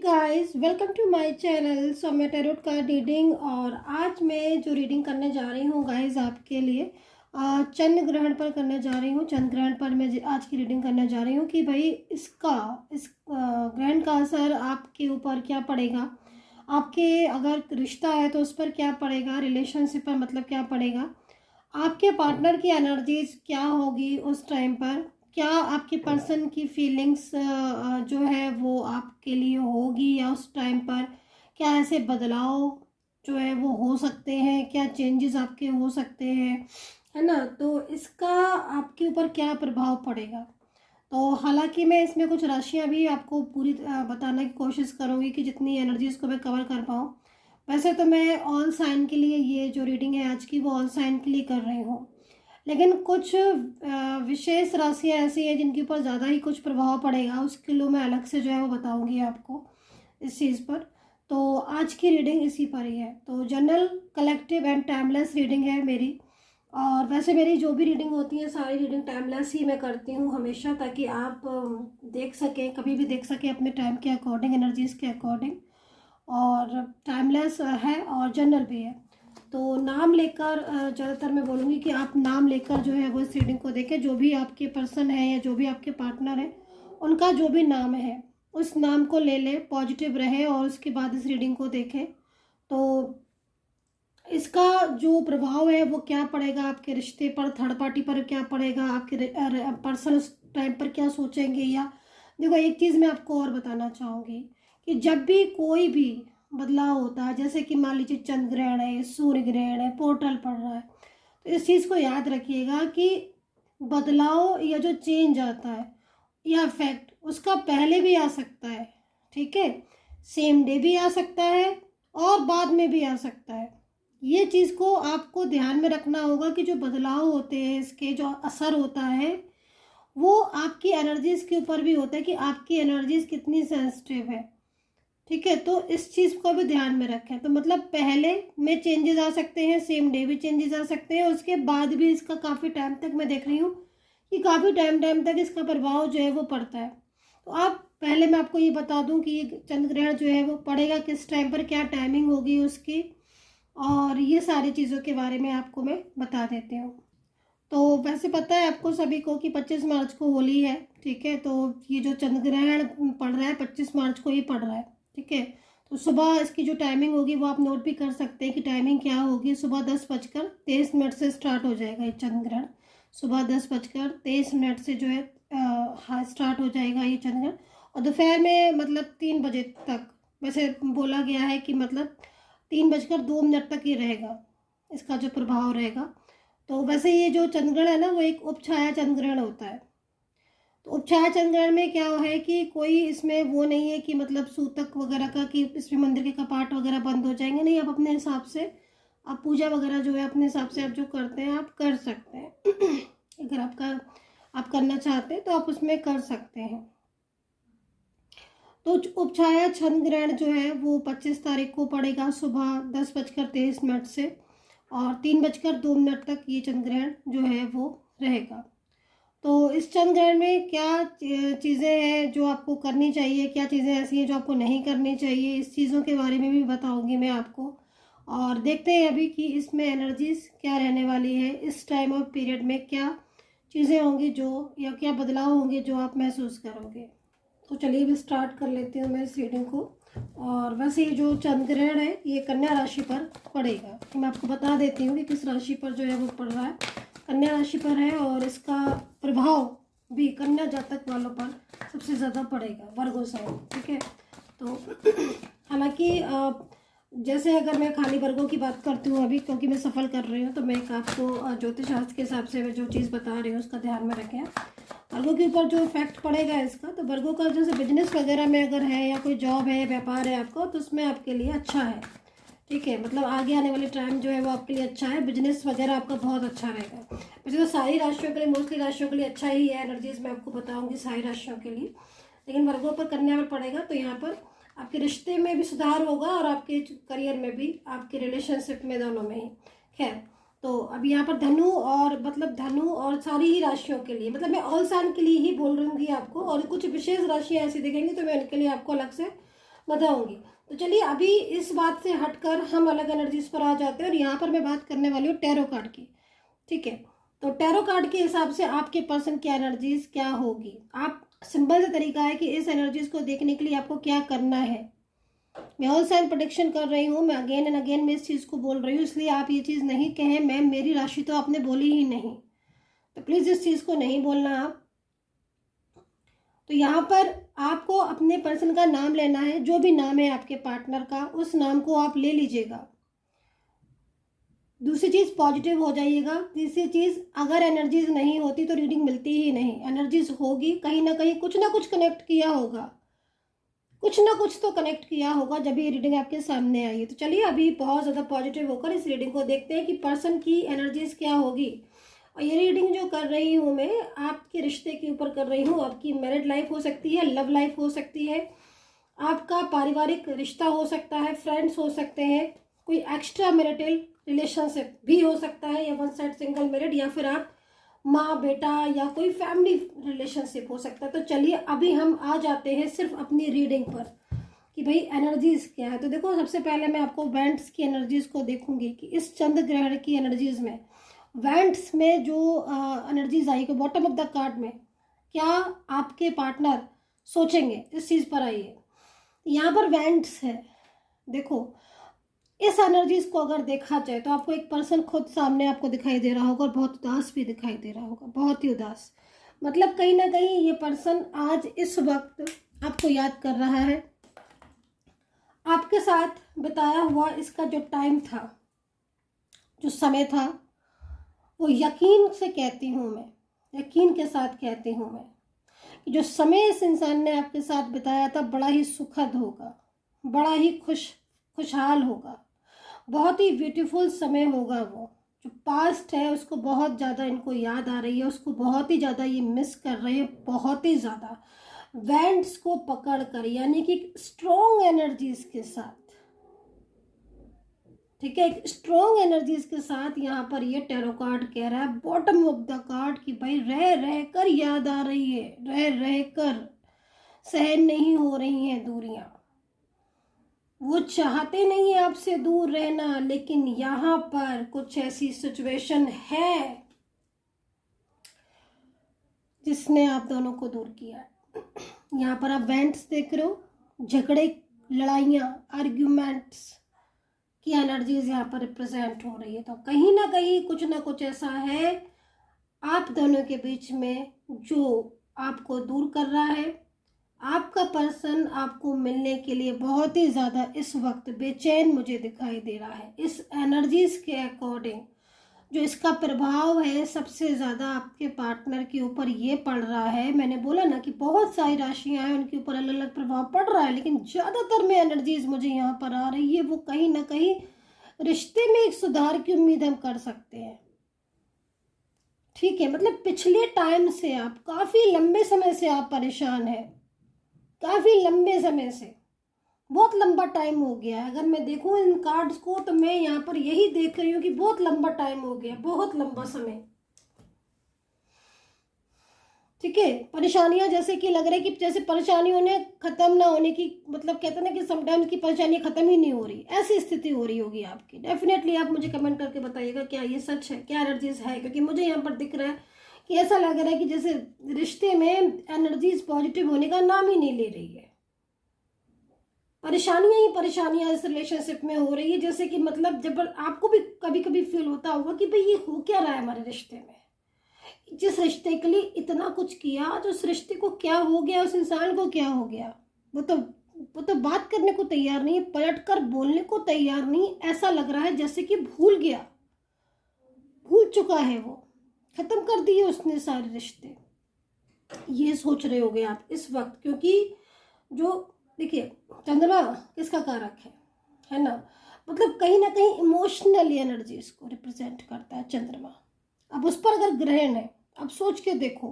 Guys welcome to my channel. So मैं tarot card reading और आज मैं जो रीडिंग करने जा रही हूँ गाइस आपके लिए चंद्र ग्रहण पर करने जा रही हूँ। चंद्र ग्रहण पर मैं आज की रीडिंग करने जा रही हूँ कि भाई इस ग्रहण का असर आपके ऊपर क्या पड़ेगा, आपके अगर रिश्ता है तो उस पर क्या पड़ेगा, रिलेशनशिप पर मतलब क्या पड़ेगा, आपके पार्टनर की एनर्जीज क्या होगी उस टाइम पर, क्या आपके पर्सन की फीलिंग्स जो है वो आपके लिए होगी या उस टाइम पर क्या ऐसे बदलाव जो है वो हो सकते हैं, क्या चेंजेस आपके हो सकते हैं, है ना। तो इसका आपके ऊपर क्या प्रभाव पड़ेगा। तो हालांकि मैं इसमें कुछ राशियां भी आपको पूरी बताने की कोशिश करूंगी कि जितनी एनर्जीज को मैं कवर कर पाऊँ। वैसे तो मैं ऑल साइन के लिए ये जो रीडिंग है आज की वो ऑल साइन के लिए कर रही हूँ, लेकिन कुछ विशेष राशियाँ ऐसी हैं जिनके ऊपर ज़्यादा ही कुछ प्रभाव पड़ेगा, उसके लिए मैं अलग से जो है वो बताऊंगी आपको इस चीज़ पर। तो आज की रीडिंग इसी पर ही है। तो general collective and timeless reading है मेरी। और वैसे मेरी जो भी रीडिंग होती है सारी रीडिंग टाइमलेस ही मैं करती हूँ हमेशा, ताकि आप देख सकें, कभी भी देख सकें अपने टाइम के अकॉर्डिंग, एनर्जीज़ के अकॉर्डिंग। और टाइमलेस है और जनरल भी है। तो नाम लेकर ज़्यादातर मैं बोलूँगी कि आप नाम लेकर जो है वो इस रीडिंग को देखें। जो भी आपके पर्सन है या जो भी आपके पार्टनर है उनका जो भी नाम है उस नाम को ले लें, पॉजिटिव रहे और उसके बाद इस रीडिंग को देखें। तो इसका जो प्रभाव है वो क्या पड़ेगा आपके रिश्ते पर, थर्ड पार्टी पर क्या पड़ेगा, आपके पर्सन उस टाइम पर क्या सोचेंगे। या देखो एक चीज़ मैं आपको और बताना चाहूँगी कि जब भी कोई भी बदलाव होता है, जैसे कि मान लीजिए चंद्र ग्रहण है, सूर्य ग्रहण है, पोर्टल पड़ रहा है, तो इस चीज़ को याद रखिएगा कि बदलाव या जो चेंज आता है या इफेक्ट उसका पहले भी आ सकता है, ठीक है, सेम डे भी आ सकता है और बाद में भी आ सकता है। ये चीज़ को आपको ध्यान में रखना होगा कि जो बदलाव होते हैं इसके जो असर होता है वो आपकी एनर्जीज के ऊपर भी होता है कि आपकी एनर्जीज कितनी सेंसिटिव है, ठीक है। तो इस चीज़ को भी ध्यान में रखें। तो मतलब पहले में चेंजेस आ सकते हैं, सेम डे भी चेंजेस आ सकते हैं, उसके बाद भी इसका काफ़ी टाइम तक मैं देख रही हूँ कि काफ़ी टाइम तक इसका प्रभाव जो है वो पड़ता है। तो आप पहले मैं आपको ये बता दूं कि ये चंद्र ग्रहण जो है वो पड़ेगा किस टाइम पर, क्या टाइमिंग होगी उसकी, और ये सारी चीज़ों के बारे में आपको मैं बता देती हूँ। तो वैसे पता है आपको सभी को कि 25 मार्च को होली है, ठीक है। तो ये जो चंद्र ग्रहण पड़ रहा है 25 मार्च को ही पड़ रहा है, ठीक है। तो सुबह इसकी जो टाइमिंग होगी वो आप नोट भी कर सकते हैं कि टाइमिंग क्या होगी। सुबह 10:23 से स्टार्ट हो जाएगा ये चंद्र ग्रहण। सुबह 10:23 से जो है हाँ स्टार्ट हो जाएगा ये चंद्र ग्रहण, और दोपहर में मतलब 3 बजे तक, वैसे बोला गया है कि मतलब 3:02 तक ये रहेगा, इसका जो प्रभाव रहेगा। तो वैसे ये जो चंद्रग्रहण है ना वो एक उपछाया चंद्रग्रहण होता है। तो उपछाया चंद्रग्रहण में क्या है कि कोई इसमें वो नहीं है कि मतलब सूतक वगैरह का कि इसमें मंदिर के कपाट वगैरह बंद हो जाएंगे, नहीं। आप अपने हिसाब से आप पूजा वगैरह जो है अपने हिसाब से आप जो करते हैं आप कर सकते हैं अगर आप करना चाहते हैं तो आप उसमें कर सकते हैं। तो उपछाया चंद्र ग्रहण जो है वो 25 तारीख को पड़ेगा सुबह 10:23 से, और 3:02 तक ये चंद्र ग्रहण जो है वो रहेगा। तो इस चंद्र ग्रहण में क्या चीज़ें हैं जो आपको करनी चाहिए, क्या चीज़ें ऐसी हैं जो आपको नहीं करनी चाहिए, इस चीज़ों के बारे में भी बताऊंगी मैं आपको। और देखते हैं अभी कि इसमें एनर्जीज क्या रहने वाली है, इस टाइम ऑफ पीरियड में क्या चीज़ें होंगी जो, या क्या बदलाव होंगे जो आप महसूस करोगे। तो चलिए भी स्टार्ट कर लेती हूँ मैं इस रीडिंग को। और वैसे ये जो चंद्र ग्रहण है ये कन्या राशि पर पड़ेगा, तो मैं आपको बता देती हूँ कि किस राशि पर जो है वो पड़ रहा है। कन्या राशि पर है और इसका प्रभाव भी कन्या जातक वालों पर सबसे ज़्यादा पड़ेगा, वर्गो साइन, ठीक है। तो हालांकि जैसे अगर मैं खाली वर्गों की बात करती हूँ अभी, क्योंकि मैं सफल कर रही हूँ, तो मैं एक आपको ज्योतिष शास्त्र के हिसाब से मैं जो चीज़ बता रही हूँ उसका ध्यान में रखें। वर्गों के ऊपर जो इफेक्ट पड़ेगा इसका, तो वर्गों का जैसे बिजनेस वगैरह में अगर है या कोई जॉब है, व्यापार है आपको, तो उसमें आपके लिए अच्छा है, ठीक है। मतलब आगे आने वाले टाइम जो है वो आपके लिए अच्छा है, बिजनेस वगैरह आपका बहुत अच्छा रहेगा। वैसे तो सारी राशियों के लिए, मोस्टली राशियों के लिए अच्छा ही है एनर्जीज, मैं आपको बताऊंगी सारी राशियों के लिए, लेकिन वर्गों पर कन्या पर पड़ेगा। तो यहाँ पर आपके रिश्ते में भी सुधार होगा और आपके करियर में भी, आपके रिलेशनशिप में, दोनों में ही। खैर, तो अब यहाँ पर धनु और मतलब धनु और सारी ही राशियों के लिए, मतलब मैं ऑल साइन के लिए ही बोल रही हूँ आपको, और कुछ विशेष राशियाँ ऐसी दिखेंगी तो मैं उनके लिए आपको अलग से बताऊंगी। तो चलिए अभी इस बात से हटकर हम अलग एनर्जीज पर आ जाते हैं, और यहाँ पर मैं बात करने वाली हूँ टैरो कार्ड की। ठीक है, तो टैरो कार्ड के हिसाब से आपके पर्सन की एनर्जीज क्या होगी। आप सिंपल सा तरीका है कि इस एनर्जीज को देखने के लिए आपको क्या करना है। मैं ऑल साइन प्रोडिक्शन कर रही हूँ, मैं अगेन एंड अगेन मैं इस चीज़ को बोल रही हूँ, इसलिए आप ये चीज़ नहीं कहें मैम मेरी राशि तो आपने बोली ही नहीं, तो प्लीज़ इस चीज़ को नहीं बोलना आप। तो यहाँ पर आपको अपने पर्सन का नाम लेना है, जो भी नाम है आपके पार्टनर का उस नाम को आप ले लीजिएगा। दूसरी चीज़ पॉजिटिव हो जाइएगा। तीसरी चीज़, अगर एनर्जीज नहीं होती तो रीडिंग मिलती ही नहीं, एनर्जीज होगी कहीं ना कहीं, कुछ ना कुछ कनेक्ट किया होगा, कुछ ना कुछ तो कनेक्ट किया होगा जब ये रीडिंग आपके सामने आई है। तो चलिए अभी बहुत ज़्यादा पॉजिटिव होकर इस रीडिंग को देखते हैं कि पर्सन की एनर्जीज क्या होगी। और ये रीडिंग जो कर रही हूँ मैं आपके रिश्ते के ऊपर कर रही हूँ। आपकी मैरिड लाइफ हो सकती है, लव लाइफ हो सकती है, आपका पारिवारिक रिश्ता हो सकता है, फ्रेंड्स हो सकते हैं, कोई एक्स्ट्रा मैरिटल रिलेशनशिप भी हो सकता है, या वन साइड सिंगल मैरिड, या फिर आप माँ बेटा या कोई फैमिली रिलेशनशिप हो सकता है। तो चलिए अभी हम आ जाते हैं सिर्फ अपनी रीडिंग पर कि भाई एनर्जीज क्या है। तो देखो सबसे पहले मैं आपको वेंट्स की एनर्जीज को देखूंगी कि इस चंद्र ग्रहण की एनर्जीज में वेंट्स में जो एनर्जीज आई को बॉटम ऑफ द कार्ड में क्या आपके पार्टनर सोचेंगे, इस चीज़ पर आइए। यहाँ पर वेंट्स है, देखो इस एनर्जीज को अगर देखा जाए तो आपको एक पर्सन खुद सामने आपको दिखाई दे रहा होगा और बहुत उदास भी दिखाई दे रहा होगा, बहुत ही उदास। मतलब कहीं ना कहीं ये पर्सन आज इस वक्त आपको याद कर रहा है, आपके साथ बिताया हुआ इसका जो टाइम था, जो समय था, वो यकीन से कहती हूँ मैं, यकीन के साथ कहती हूँ मैं कि जो समय इस इंसान ने आपके साथ बिताया था बड़ा ही सुखद होगा, बड़ा ही खुशहाल होगा, बहुत ही ब्यूटीफुल समय होगा। वो जो पास्ट है उसको बहुत ज़्यादा इनको याद आ रही है, उसको बहुत ही ज़्यादा ये मिस कर रहे हैं, बहुत ही ज़्यादा। वेंट्स को पकड़ कर यानी कि स्ट्रॉन्ग एनर्जीज के साथ, ठीक है, एक स्ट्रॉन्ग एनर्जीज के साथ यहाँ पर ये टैरो कार्ड कह रहा है बॉटम ऑफ द कार्ड कि भाई रह रह कर याद आ रही है, रह रह कर सहन नहीं हो रही हैं दूरियां। वो चाहते नहीं है आपसे दूर रहना, लेकिन यहाँ पर कुछ ऐसी सिचुएशन है जिसने आप दोनों को दूर किया है। यहाँ पर आप वेंट्स देख रहे हो, झगड़े, लड़ाइयाँ, आर्ग्यूमेंट्स की एनर्जीज यहाँ पर रिप्रेजेंट हो रही है। तो कहीं ना कुछ ऐसा है आप दोनों के बीच में जो आपको दूर कर रहा है। आपका पर्सन आपको मिलने के लिए बहुत ही ज़्यादा इस वक्त बेचैन मुझे दिखाई दे रहा है। इस एनर्जीज के अकॉर्डिंग जो इसका प्रभाव है सबसे ज़्यादा आपके पार्टनर के ऊपर ये पड़ रहा है। मैंने बोला ना कि बहुत सारी राशियां हैं, उनके ऊपर अलग अलग प्रभाव पड़ रहा है, लेकिन ज़्यादातर में एनर्जीज मुझे यहाँ पर आ रही है वो कहीं ना कहीं रिश्ते में एक सुधार की उम्मीद हम कर सकते हैं। ठीक है, मतलब पिछले टाइम से आप काफ़ी लंबे समय से आप परेशान हैं, काफ़ी लंबे समय से, बहुत लंबा टाइम हो गया है। अगर मैं देखूं इन कार्ड्स को तो मैं यहाँ पर यही देख रही हूँ कि बहुत लंबा टाइम हो गया, बहुत लंबा समय। ठीक है, परेशानियां जैसे कि लग रहा है कि जैसे परेशानियों ने खत्म ना होने की, मतलब कहते हैं ना कि समटाइम्स की परेशानियां खत्म ही नहीं हो रही, ऐसी स्थिति हो रही होगी आपकी। डेफिनेटली आप मुझे कमेंट करके बताइएगा क्या ये सच है, क्या एनर्जीज है, क्योंकि मुझे यहाँ पर दिख रहा है कि ऐसा लग रहा है कि जैसे रिश्ते में एनर्जीज पॉजिटिव होने का नाम ही नहीं ले रही है। परेशानियां ही परेशानियां इस रिलेशनशिप में हो रही है, जैसे कि मतलब जब आपको भी कभी कभी फील होता होगा कि भाई ये हो क्या रहा है हमारे रिश्ते में, जिस रिश्ते के लिए इतना कुछ किया, तो उस रिश्ते को क्या हो गया, उस इंसान को क्या हो गया। वो तो बात करने को तैयार नहीं है, पलट कर बोलने को तैयार नहीं। ऐसा लग रहा है जैसे कि भूल गया, भूल चुका है, वो खत्म कर दिए उसने सारे रिश्ते। ये सोच रहे होगे आप इस वक्त, क्योंकि जो देखिए चंद्रमा किसका कारक है ना, मतलब कहीं ना कहीं इमोशनल एनर्जी इसको रिप्रेजेंट करता है चंद्रमा। अब उस पर अगर ग्रहण है, अब सोच के देखो,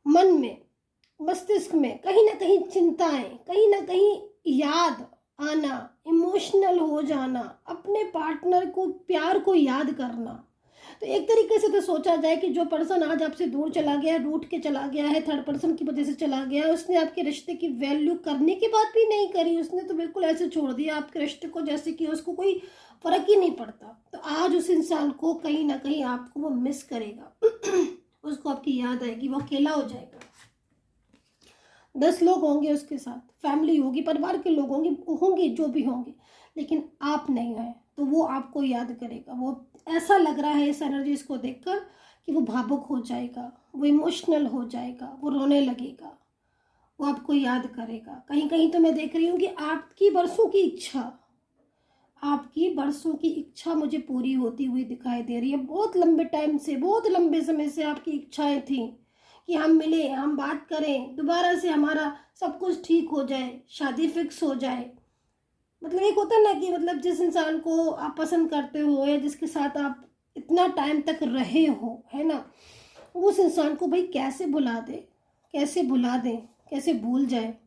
मन में, मस्तिष्क में कहीं ना कहीं चिंताएं, कहीं ना कहीं याद आना, इमोशनल हो जाना, अपने पार्टनर को, प्यार को याद करना, तो एक तरीके से तो सोचा जाए कि जो पर्सन आज आपसे दूर चला गया है, रूठ के चला गया है, थर्ड पर्सन की वजह से चला गया है, उसने आपके रिश्ते की वैल्यू करने की बात भी नहीं करी, उसने तो बिल्कुल ऐसे छोड़ दिया आपके रिश्ते को जैसे कि उसको कोई फर्क ही नहीं पड़ता। तो आज उस इंसान को कहीं ना कहीं आपको वो मिस करेगा उसको आपकी याद आएगी, वो अकेला हो जाएगा। 10 लोग होंगे उसके साथ, फैमिली होगी, परिवार के लोग होंगे जो भी होंगे, लेकिन आप नहीं हैं तो वो आपको याद करेगा। वो ऐसा लग रहा है इस एनर्जीज को देखकर कि वो भावुक हो जाएगा, वो इमोशनल हो जाएगा, वो रोने लगेगा, वो आपको याद करेगा। कहीं कहीं तो मैं देख रही हूँ कि आपकी बरसों की इच्छा मुझे पूरी होती हुई दिखाई दे रही है। बहुत लंबे टाइम से, बहुत लंबे समय से आपकी इच्छाएं थी कि हम मिले, हम बात करें, दोबारा से हमारा सब कुछ ठीक हो जाए, शादी फिक्स हो जाए। मतलब एक होता है ना कि मतलब जिस इंसान को आप पसंद करते हो या जिसके साथ आप इतना टाइम तक रहे हो, है ना, उस इंसान को भाई कैसे भुला दें, कैसे भूल जाए,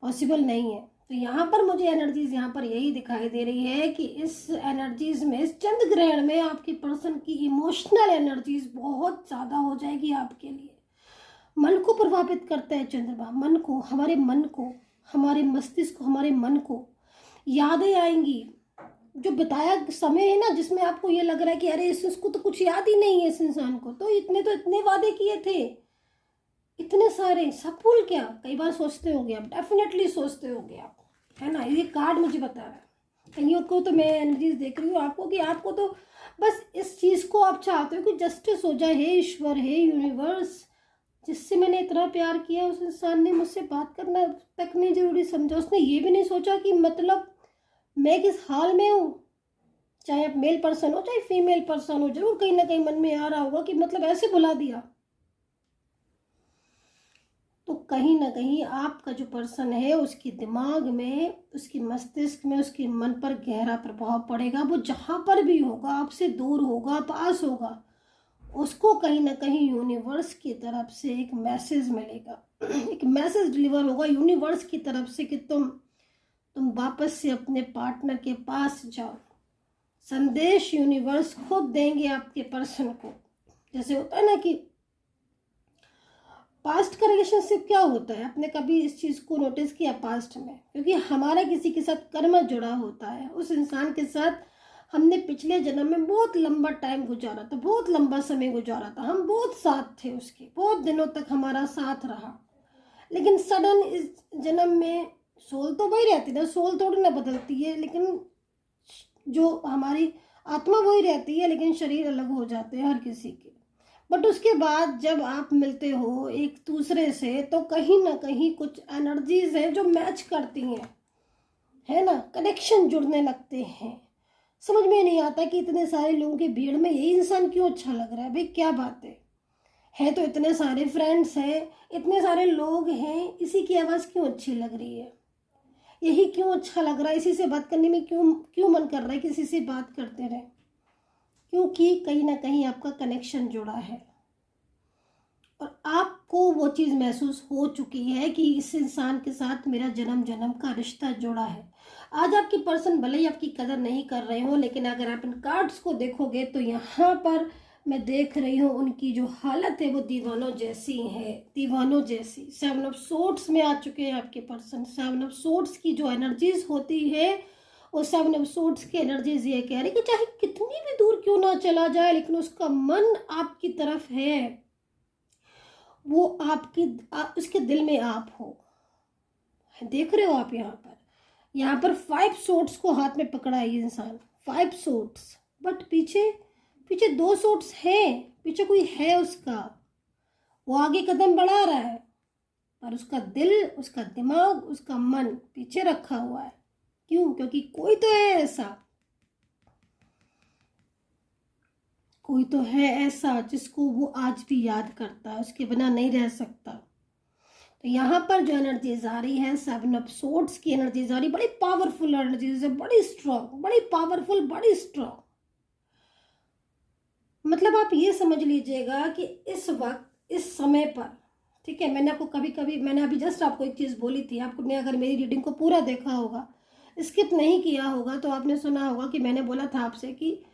पॉसिबल नहीं है। तो यहाँ पर मुझे एनर्जीज यहाँ पर यही दिखाई दे रही है कि इस एनर्जीज में, इस चंद्र ग्रहण में आपके पर्सन की इमोशनल एनर्जीज बहुत ज़्यादा हो जाएगी आपके लिए। मन को प्रभावित करता है चंद्रमा, मन को, हमारे मन को, हमारे मस्तिष्क को, हमारे मन को यादें आएंगी। जो बताया समय है ना जिसमें आपको ये लग रहा है कि अरे इसको तो कुछ याद ही नहीं है, इस इंसान को तो इतने वादे किए थे, इतने सारे, सब भूल क्या। कई बार सोचते होगे आप, डेफिनेटली सोचते होगे आप, है ना। ये कार्ड मुझे बता रहा है, कहीं को तो मैं एनर्जीज देख रही हूँ आपको कि आपको तो बस इस चीज़ को आप चाहते हो कि जस्टिस हो जाए। हे ईश्वर, हे यूनिवर्स, जिससे मैंने इतना प्यार किया उस इंसान ने मुझसे बात करना तक नहीं जरूरी समझा। उसने ये भी नहीं सोचा कि मतलब मैं किस हाल में हूँ, चाहे आप मेल पर्सन हो चाहे फीमेल पर्सन हो, जरूर कहीं ना कहीं मन में आ रहा होगा कि मतलब ऐसे भुला दिया। तो कहीं ना कहीं आपका जो पर्सन है उसके दिमाग में, उसके मस्तिष्क में, उसके मन पर गहरा प्रभाव पड़ेगा। वो जहाँ पर भी होगा, आपसे दूर होगा, पास होगा, उसको कहीं ना कहीं यूनिवर्स की तरफ से एक मैसेज मिलेगा, एक मैसेज डिलीवर होगा यूनिवर्स की तरफ से कि तुम वापस से अपने पार्टनर के पास जाओ। संदेश यूनिवर्स खुद देंगे आपके पर्सन को। जैसे होता है ना कि पास्ट का रिलेशनशिप क्या होता है, आपने कभी इस चीज़ को नोटिस किया पास्ट में? क्योंकि हमारा किसी के साथ कर्म जुड़ा होता है, उस इंसान के साथ हमने पिछले जन्म में बहुत लंबा टाइम गुजारा था, बहुत लंबा समय गुजारा था, हम बहुत साथ थे उसके, बहुत दिनों तक हमारा साथ रहा। लेकिन सडन इस जन्म में सोल तो वही रहती है, सोल थोड़ी ना बदलती है, लेकिन जो हमारी आत्मा वही रहती है, लेकिन शरीर अलग हो जाते हैं हर किसी के। बट उसके बाद जब आप मिलते हो एक दूसरे से तो कहीं ना कहीं कुछ एनर्जीज हैं जो मैच करती हैं, है ना, कनेक्शन जुड़ने लगते हैं। समझ में नहीं आता कि इतने सारे लोगों की भीड़ में यही इंसान क्यों अच्छा लग रहा है। भाई क्या बात है तो इतने सारे फ्रेंड्स हैं, इतने सारे लोग हैं, इसी की आवाज़ क्यों अच्छी लग रही है, यही क्यों अच्छा लग रहा है, इसी से बात करने में क्यों मन कर रहा है किसी से बात करते रहे, क्योंकि कहीं ना कहीं आपका कनेक्शन जुड़ा है और आपको वो चीज़ महसूस हो चुकी है कि इस इंसान के साथ मेरा जन्म जन्म का रिश्ता जुड़ा है। आज आपके पर्सन भले ही आपकी कदर नहीं कर रहे हो, लेकिन अगर आप इन कार्ड्स को देखोगे तो यहाँ पर मैं देख रही हूँ उनकी जो हालत है वो दीवानों जैसी है, दीवानों जैसी। 7 ऑफ सोर्ड्स में आ चुके हैं आपके पर्सन। 7 ऑफ सोर्ड्स की जो एनर्जीज होती है और 7 ऑफ सोर्ड्स की एनर्जीज ये कह रही कि चाहे कितनी भी दूर क्यों ना चला जाए, लेकिन उसका मन आपकी तरफ है, वो उसके दिल में आप हो। देख रहे हो आप यहाँ पर 5 सोर्ड्स को हाथ में पकड़ा है ये इंसान, 5 सोर्ड्स, बट पीछे 2 सोर्ड्स है, पीछे कोई है उसका, वो आगे कदम बढ़ा रहा है, पर उसका दिल, उसका दिमाग, उसका मन पीछे रखा हुआ है। क्यों? क्योंकि कोई तो है ऐसा जिसको वो आज भी याद करता है, उसके बिना नहीं रह सकता। तो यहाँ पर जो एनर्जीज आ रही है, 7 ऑफ सोर्ड्स की एनर्जीज आ रही, बड़ी पावरफुल एनर्जीज है, बड़ी स्ट्रॉन्ग, बड़ी पावरफुल, बड़ी स्ट्रॉन्ग। मतलब आप ये समझ लीजिएगा कि इस वक्त, इस समय पर, ठीक है, मैंने अभी जस्ट आपको एक चीज़ बोली थी, आपने अगर मेरी रीडिंग को पूरा देखा होगा, स्किप नहीं किया होगा, तो आपने सुना होगा कि मैंने बोला था आपसे कि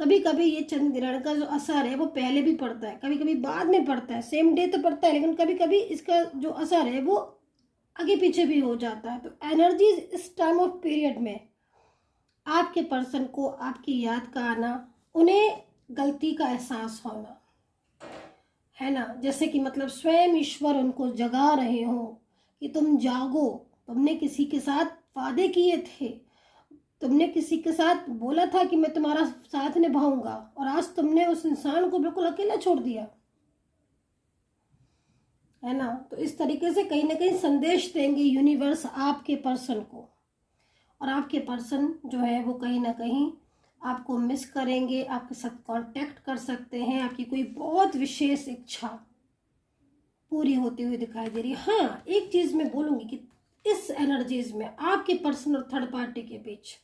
कभी कभी ये चंद्र ग्रहण का जो असर है वो पहले भी पड़ता है, कभी कभी बाद में पड़ता है, सेम डे तो पड़ता है, लेकिन कभी कभी इसका जो असर है वो आगे पीछे भी हो जाता है। तो एनर्जीज इस टाइम ऑफ पीरियड में आपके पर्सन को आपकी याद का आना, उन्हें गलती का एहसास होना, है ना, जैसे कि मतलब स्वयं ईश्वर उनको जगा रहे हो कि तुम जागो, तुमने किसी के साथ वादे किए थे, तुमने किसी के साथ बोला था कि मैं तुम्हारा साथ निभाऊंगा, और आज तुमने उस इंसान को बिल्कुल अकेला छोड़ दिया, है ना। तो इस तरीके से कहीं ना कहीं संदेश देंगे यूनिवर्स आपके पर्सन को, और आपके पर्सन जो है वो कहीं ना कहीं आपको मिस करेंगे, आपके साथ कांटेक्ट कर सकते हैं, आपकी कोई बहुत विशेष इच्छा पूरी होती हुई दिखाई दे रही है। हाँ, एक चीज़ मैं बोलूँगी कि इस एनर्जीज में आपके पर्सन और थर्ड पार्टी के बीच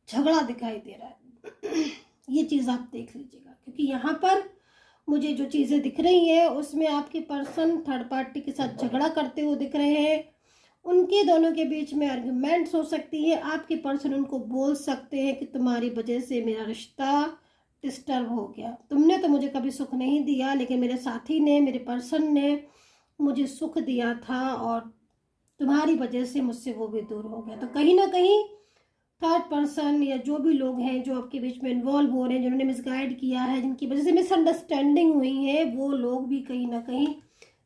झगड़ा दिखाई दे रहा है। ये चीज़ आप देख लीजिएगा, क्योंकि यहाँ पर मुझे जो चीज़ें दिख रही हैं उसमें आपके पर्सन थर्ड पार्टी के साथ झगड़ा करते हुए दिख रहे हैं, उनके दोनों के बीच में आर्ग्यूमेंट्स हो सकती है, आपके पर्सन उनको बोल सकते हैं कि तुम्हारी वजह से मेरा रिश्ता डिस्टर्ब हो गया, तुमने तो मुझे कभी सुख नहीं दिया, लेकिन मेरे साथी ने, मेरे पर्सन ने मुझे सुख दिया था, और तुम्हारी वजह से मुझसे वो भी दूर हो गया। तो कहीं ना कहीं थर्ड पर्सन या जो भी लोग हैं जो आपके बीच में इन्वॉल्व हो रहे हैं, जिन्होंने मिसगाइड किया है, जिनकी वजह से मिसअंडरस्टैंडिंग हुई है, वो लोग भी कहीं ना कहीं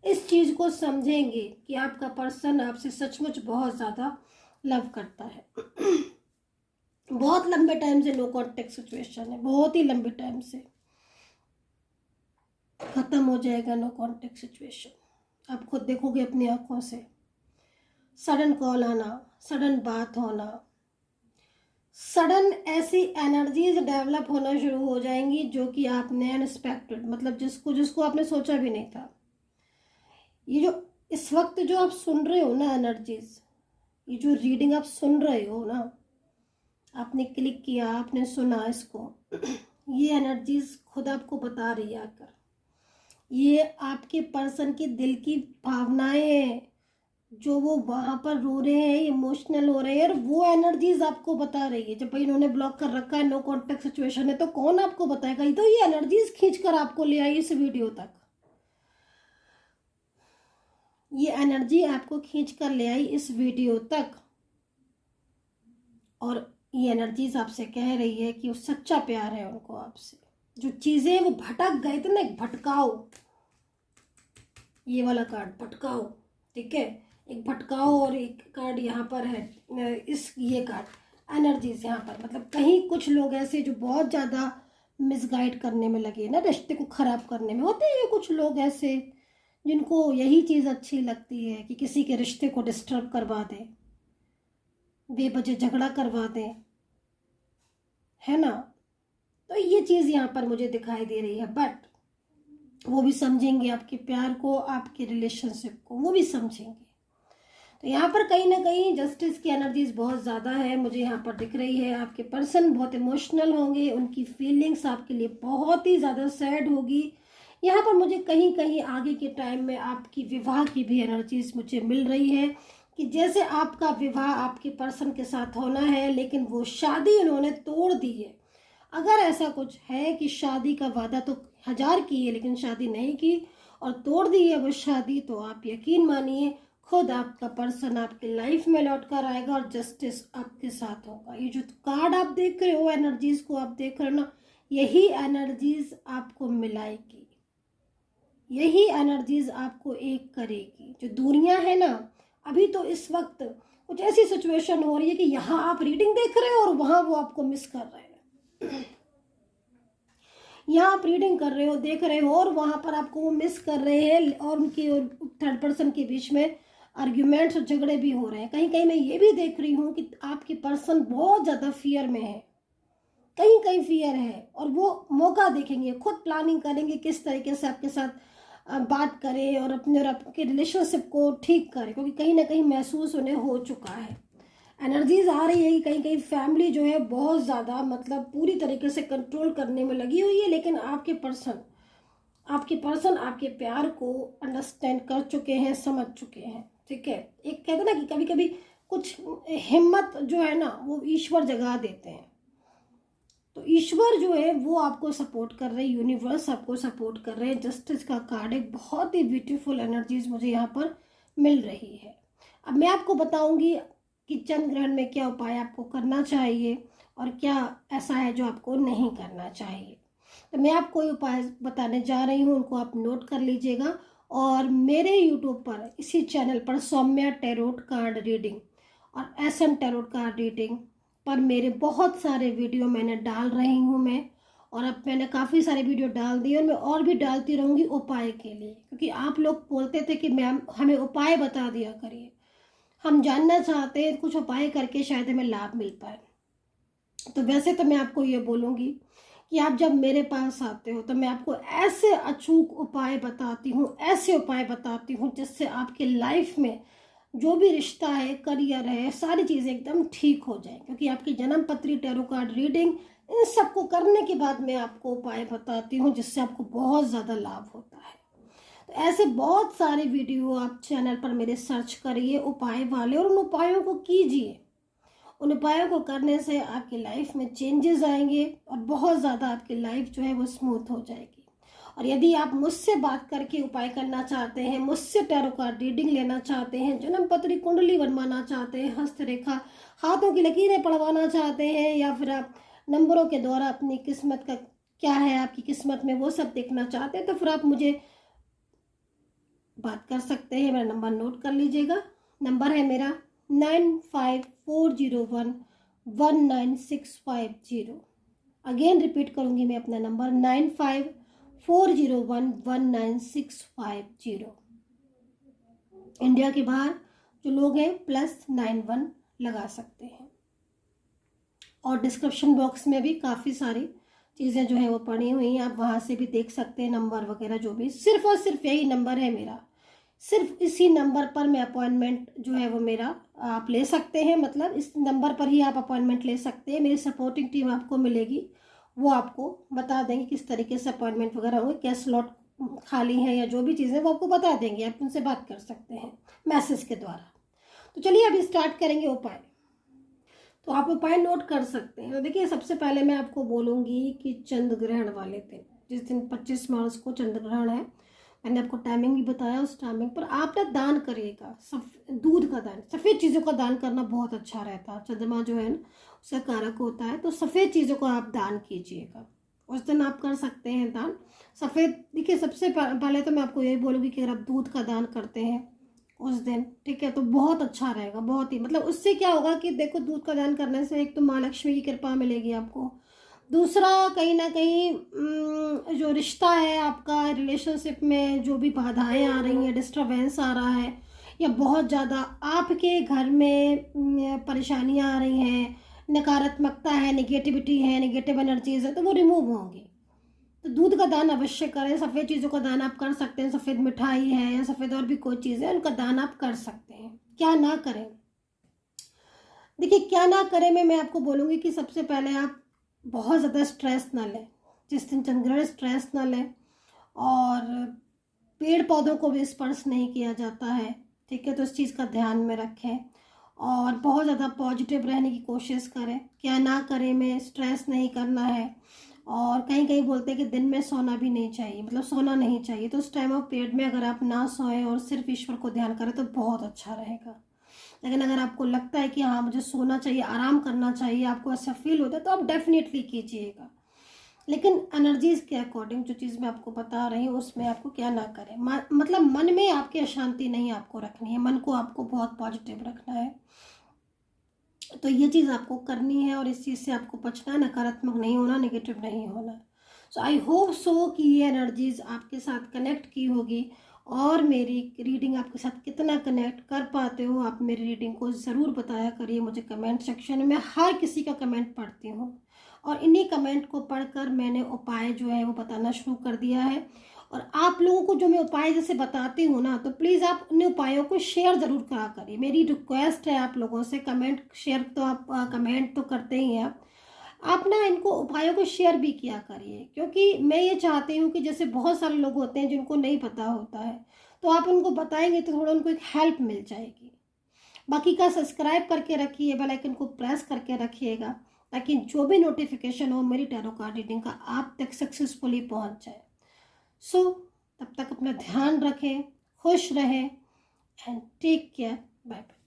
इस चीज़ को समझेंगे कि आपका पर्सन आपसे सचमुच बहुत ज़्यादा लव करता है। बहुत लंबे टाइम से नो कॉन्टेक्ट सिचुएशन है, बहुत ही लंबे टाइम से ख़त्म हो जाएगा नो कॉन्टेक्ट सिचुएशन। आप खुद देखोगे अपनी आंखों से, सडन कॉल आना, सडन बात होना, सडन ऐसी एनर्जीज डेवलप होना शुरू हो जाएंगी जो कि आपने अनएक्सपेक्टेड, मतलब जिसको आपने सोचा भी नहीं था। ये जो इस वक्त जो आप सुन रहे हो ना एनर्जीज, ये जो रीडिंग आप सुन रहे हो ना, आपने क्लिक किया, आपने सुना इसको, ये एनर्जीज खुद आपको बता रही है आकर, ये आपके पर्सन के दिल की भावनाएं हैं, जो वो वहाँ पर रो रहे हैं, इमोशनल हो रहे हैं, और वो एनर्जीज आपको बता रही है। जब भाई इन्होंने ब्लॉक कर रखा है, नो कॉन्टेक्ट सिचुएशन है, तो कौन आपको बताएगा? ये तो ये एनर्जीज खींच कर आपको ले आई इस वीडियो तक, ये एनर्जी आपको खींच कर ले आई इस वीडियो तक, और ये एनर्जीज आपसे कह रही है कि वो सच्चा प्यार है उनको आपसे। जो चीज़ें वो भटक गए थे ना, एक भटकाओ, ये वाला कार्ड भटकाओ, ठीक है, एक भटकाओ, और एक कार्ड यहाँ पर है इस ये कार्ड एनर्जीज यहाँ पर, मतलब कहीं कुछ लोग ऐसे जो बहुत ज़्यादा मिसगाइड करने में लगे ना, रिश्ते को ख़राब करने में। होते हैं कुछ लोग ऐसे जिनको यही चीज़ अच्छी लगती है कि किसी के रिश्ते को डिस्टर्ब करवा दें, बेवजह झगड़ा करवा दें, है ना। तो ये चीज़ यहाँ पर मुझे दिखाई दे रही है, बट वो भी समझेंगे आपके प्यार को, आपके रिलेशनशिप को वो भी समझेंगे। तो यहाँ पर कहीं ना कहीं जस्टिस की एनर्जीज बहुत ज़्यादा है, मुझे यहाँ पर दिख रही है। आपके पर्सन बहुत इमोशनल होंगे, उनकी फीलिंग्स आपके लिए बहुत ही ज़्यादा सैड होगी। यहाँ पर मुझे कहीं कहीं आगे के टाइम में आपकी विवाह की भी एनर्जीज मुझे मिल रही है, कि जैसे आपका विवाह आपके पर्सन के साथ होना है, लेकिन वो शादी उन्होंने तोड़ दी है। अगर ऐसा कुछ है कि शादी का वादा तो 1000 की है लेकिन शादी नहीं की और तोड़ दी है वो शादी, तो आप यकीन मानिए खुद आपका पर्सन आपकी लाइफ में लौट कर आएगा और जस्टिस आपके साथ होगा। ये जो कार्ड आप देख रहे हो, एनर्जीज को आप देख रहे हो ना, यही एनर्जीज आपको मिलाएगी, यही एनर्जीज आपको एक करेगी। जो दुनिया है ना, अभी तो इस वक्त कुछ ऐसी सिचुएशन हो रही है कि यहाँ आप रीडिंग देख रहे हो और वहाँ वो आपको मिस कर रहे हैं। यहाँ आप रीडिंग कर रहे हो, देख रहे हो, और वहाँ पर आपको वो मिस कर रहे हैं, और उनकी और थर्ड पर्सन के बीच में आर्ग्यूमेंट्स और झगड़े भी हो रहे हैं। कहीं कहीं मैं ये भी देख रही हूँ कि आपकी पर्सन बहुत ज़्यादा फियर में है, कहीं कहीं फियर है, और वो मौका देखेंगे, खुद प्लानिंग करेंगे किस तरीके से आपके साथ बात करें और अपने और आपके रिलेशनशिप को ठीक करें, क्योंकि कहीं ना कहीं महसूस उन्हें हो चुका है। एनर्जीज आ रही है कि कहीं कहीं फैमिली जो है बहुत ज़्यादा मतलब पूरी तरीके से कंट्रोल करने में लगी हुई है, लेकिन आपके पर्सन आपके प्यार को अंडरस्टैंड कर चुके हैं, समझ चुके हैं, ठीक है। एक कहते हैं ना कि कभी कभी कुछ हिम्मत जो है ना वो ईश्वर जगा देते हैं, तो ईश्वर जो है वो आपको सपोर्ट कर रहे हैं, यूनिवर्स आपको सपोर्ट कर रहे हैं। जस्टिस का कार्ड एक बहुत ही ब्यूटीफुल एनर्जीज मुझे यहाँ पर मिल रही है। अब मैं आपको बताऊंगी कि चंद्र ग्रहण में क्या उपाय आपको करना चाहिए और क्या ऐसा है जो आपको नहीं करना चाहिए। तो मैं आपको ये उपाय बताने जा रही हूँ, उनको आप नोट कर लीजिएगा। और मेरे यूट्यूब पर इसी चैनल पर सौम्या टैरोट कार्ड रीडिंग और SM टैरोट कार्ड रीडिंग पर मेरे बहुत सारे वीडियो मैंने डाल रही हूँ मैं, और अब मैंने काफ़ी सारे वीडियो डाल दिए और मैं और भी डालती रहूँगी उपाय के लिए, क्योंकि आप लोग बोलते थे कि मैम हमें उपाय बता दिया करिए, हम जानना चाहते हैं कुछ उपाय करके शायद हमें लाभ मिल पाए। तो वैसे तो मैं आपको ये बोलूँगी कि आप जब मेरे पास आते हो तो मैं आपको ऐसे अचूक उपाय बताती हूँ, ऐसे उपाय बताती हूँ जिससे आपके लाइफ में जो भी रिश्ता है, करियर है, सारी चीज़ें एकदम ठीक हो जाए। क्योंकि आपकी जन्म पत्री, टैरो कार्ड रीडिंग, इन सबको करने के बाद मैं आपको उपाय बताती हूँ जिससे आपको बहुत ज़्यादा लाभ होता है। तो ऐसे बहुत सारे वीडियो आप चैनल पर मेरे सर्च करिए उपाय वाले, और उन उपायों को कीजिए। उन उपायों को करने से आपकी लाइफ में चेंजेस आएंगे और बहुत ज़्यादा आपकी लाइफ जो है वो स्मूथ हो जाएगी। और यदि आप मुझसे बात करके उपाय करना चाहते हैं, मुझसे टैरो कार्ड रीडिंग लेना चाहते हैं, जन्म पत्री कुंडली बनवाना चाहते हैं, हस्तरेखा, हाथों की लकीरें पढ़वाना चाहते हैं, या फिर आप नंबरों के द्वारा अपनी किस्मत का क्या है आपकी किस्मत में वो सब देखना चाहते हैं, तो फिर आप मुझे बात कर सकते हैं। मेरा नंबर नोट कर लीजिएगा। नंबर है मेरा 9540119650। अगेन रिपीट करूंगी मैं अपना नंबर 9540119650। इंडिया के बाहर जो लोग हैं +91 लगा सकते हैं। और डिस्क्रिप्शन बॉक्स में भी काफ़ी सारी चीज़ें जो है वो पड़ी हुई हैं, आप वहाँ से भी देख सकते हैं नंबर वगैरह जो भी। सिर्फ और सिर्फ यही नंबर है मेरा, सिर्फ इसी नंबर पर मैं अपॉइंटमेंट जो है वो मेरा आप ले सकते हैं। मतलब इस नंबर पर ही आप अपॉइंटमेंट ले सकते हैं। मेरी सपोर्टिंग टीम आपको मिलेगी, वो आपको बता देंगे किस तरीके से अपॉइंटमेंट वगैरह होंगे, क्या स्लॉट खाली है या जो भी चीज़ें वो आपको बता देंगे। आप उनसे बात कर सकते हैं मैसेज के द्वारा। तो चलिए अभी स्टार्ट करेंगे उपाय। तो आप उपाय नोट कर सकते हैं। तो देखिए, सबसे पहले मैं आपको बोलूँगी कि चंद्र ग्रहण वाले दिन, जिस दिन 25 मार्च को चंद्र ग्रहण है, मैंने आपको टाइमिंग भी बताया, उस टाइमिंग पर आप ना दान करिएगा। दूध का दान, सफ़ेद चीज़ों का दान करना बहुत अच्छा रहता है। चंद्रमा जो है ना उसका कारक होता है, तो सफ़ेद चीज़ों को आप दान कीजिएगा। उस दिन आप कर सकते हैं दान सफ़ेद। देखिए, सबसे पहले तो मैं आपको यही बोलूँगी कि अगर आप दूध का दान करते हैं उस दिन, ठीक है, तो बहुत अच्छा रहेगा। बहुत ही, मतलब उससे क्या होगा कि देखो, दूध का दान करने से एक तो माँ लक्ष्मी की कृपा मिलेगी आपको, दूसरा कहीं ना कहीं जो रिश्ता है आपका, रिलेशनशिप में जो भी बाधाएं आ रही हैं, डिस्टरबेंस आ रहा है, या बहुत ज़्यादा आपके घर में परेशानियां आ रही हैं, नकारात्मकता है, नेगेटिविटी है, नेगेटिव एनर्जीज है, तो वो रिमूव होंगी। तो दूध का दान अवश्य करें। सफ़ेद चीज़ों का दान आप कर सकते हैं, सफ़ेद मिठाई है या सफ़ेद और भी कोई चीज़ है, उनका दान आप कर सकते हैं। क्या ना करें, देखिए क्या ना करें मैं आपको बोलूँगी कि सबसे पहले आप बहुत ज़्यादा स्ट्रेस ना लें। जिस दिन चंद्रग्रहण, स्ट्रेस ना लें। और पेड़ पौधों को भी स्पर्श नहीं किया जाता है, ठीक है, तो इस चीज़ का ध्यान में रखें। और बहुत ज़्यादा पॉजिटिव रहने की कोशिश करें। क्या ना करें में स्ट्रेस नहीं करना है। और कहीं कहीं बोलते हैं कि दिन में सोना भी नहीं चाहिए, मतलब सोना नहीं चाहिए। तो उस टाइम ऑफ पीरियड में अगर आप ना सोएं और सिर्फ ईश्वर को ध्यान करें तो बहुत अच्छा रहेगा। लेकिन अगर आपको लगता है कि हाँ मुझे सोना चाहिए, आराम करना चाहिए, आपको ऐसा फील होता है, तो आप डेफिनेटली कीजिएगा। लेकिन एनर्जीज के अकॉर्डिंग जो चीज़ मैं आपको बता रही हूँ उसमें आपको क्या ना करें। मतलब मन में आपकी अशांति नहीं आपको रखनी है, मन को आपको बहुत पॉजिटिव रखना है। तो ये चीज़ आपको करनी है और इस चीज़ से आपको बचना है, नकारात्मक नहीं होना, नेगेटिव नहीं होना। सो आई होप सो कि ये एनर्जीज आपके साथ कनेक्ट की होगी। और मेरी रीडिंग आपके साथ कितना कनेक्ट कर पाते हो, आप मेरी रीडिंग को ज़रूर बताया करिए मुझे कमेंट सेक्शन में। हर किसी का कमेंट पढ़ती हूँ और इन्हीं कमेंट को पढ़कर मैंने उपाय जो है वो बताना शुरू कर दिया है। और आप लोगों को जो मैं उपाय जैसे बताती हूँ ना, तो प्लीज़ आप उन उपायों को शेयर ज़रूर करा करिए। मेरी रिक्वेस्ट है आप लोगों से। कमेंट शेयर तो आप कमेंट तो करते ही हैं आप ना इनको उपायों को शेयर भी किया करिए। क्योंकि मैं ये चाहती हूँ कि जैसे बहुत सारे लोग होते हैं जिनको नहीं पता होता है, तो आप उनको बताएंगे तो थोड़ा उनको एक हेल्प मिल जाएगी। बाकी का सब्सक्राइब करके रखिए, बेल आइकन को प्रेस करके रखिएगा ताकि जो भी नोटिफिकेशन हो मेरी टैरो कार्ड रीडिंग का आप तक सक्सेसफुली पहुंच जाए। सो तब तक अपना ध्यान रखें, खुश रहें and take care. Bye bye.